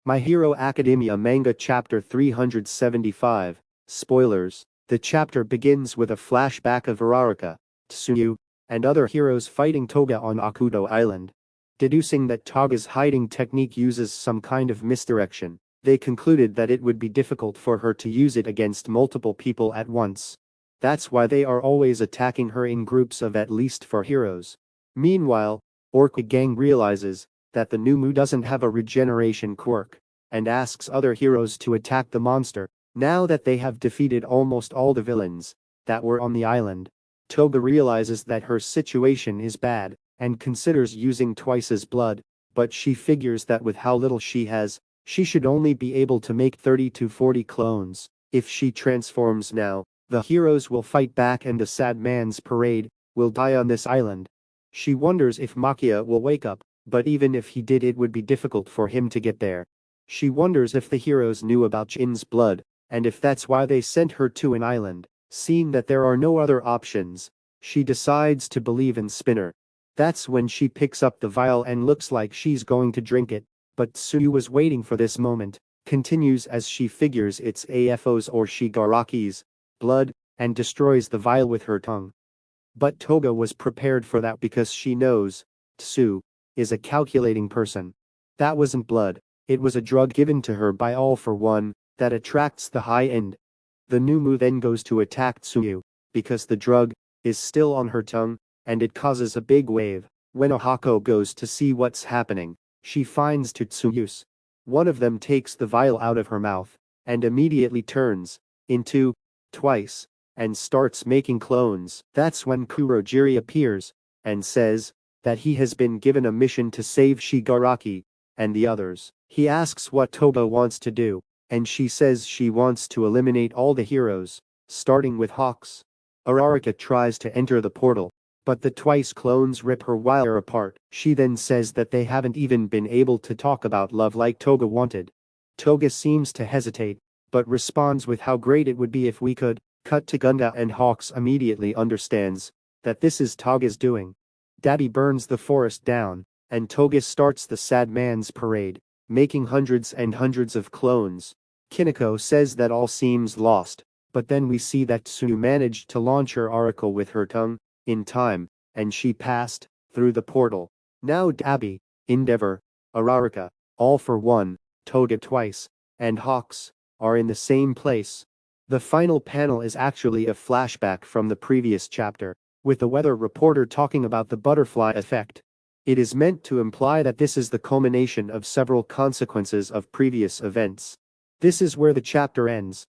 My Hero Academia Manga Chapter 375. Spoilers. The chapter begins with a flashback of Uraraka, Tsuyu, and other heroes fighting Toga on Akuto Island. Deducing that Toga's hiding technique uses some kind of misdirection, they concluded that it would be difficult for her to use it against multiple people at once. That's why they are always attacking her in groups of at least 4 heroes. Meanwhile, Orca Gang realizes that the new Mu doesn't have a regeneration quirk, and asks other heroes to attack the monster, now that they have defeated almost all the villains that were on the island. Toga realizes that her situation is bad, and considers using twice as blood, but she figures that with how little she has, she should only be able to make 30 to 40 clones. If she transforms now, the heroes will fight back and the sad man's parade will die on this island. She wonders if Makia will wake up, but even if he did, it would be difficult for him to get there. She wonders if the heroes knew about Jin's blood, and if that's why they sent her to an island. Seeing that there are no other options, she decides to believe in Spinner. That's when she picks up the vial and looks like she's going to drink it, but Tsuyu was waiting for this moment, continues as she figures it's AFO's or Shigaraki's blood, and destroys the vial with her tongue. But Toga was prepared for that because she knows Tsu is a calculating person. That wasn't blood, it was a drug given to her by All for One that attracts the high end. The new Mu then goes to attack Tsuyu because the drug is still on her tongue, and it causes a big wave. When Ohako goes to see what's happening, she finds two Tsuyus. One of them takes the vial out of her mouth and immediately turns into twice and starts making clones. That's when Kurogiri appears and says that he has been given a mission to save Shigaraki and the others. He asks what Toga wants to do, and she says she wants to eliminate all the heroes, starting with Hawks. Uraraka tries to enter the portal, but the twice clones rip her wire apart. She then says that they haven't even been able to talk about love like Toga wanted. Toga seems to hesitate, but responds with how great it would be if we could. Cut to Gunda, and Hawks immediately understands that this is Toga's doing. Daddy burns the forest down, and Toga starts the sad man's parade, making hundreds and hundreds of clones. Kineko says that all seems lost, but then we see that Tsuyu managed to launch her oracle with her tongue in time, and she passed through the portal. Now Dabi, Endeavor, Uraraka, All for One, Toga twice, and Hawks are in the same place. The final panel is actually a flashback from the previous chapter, with the weather reporter talking about the butterfly effect. It is meant to imply that this is the culmination of several consequences of previous events. This is where the chapter ends.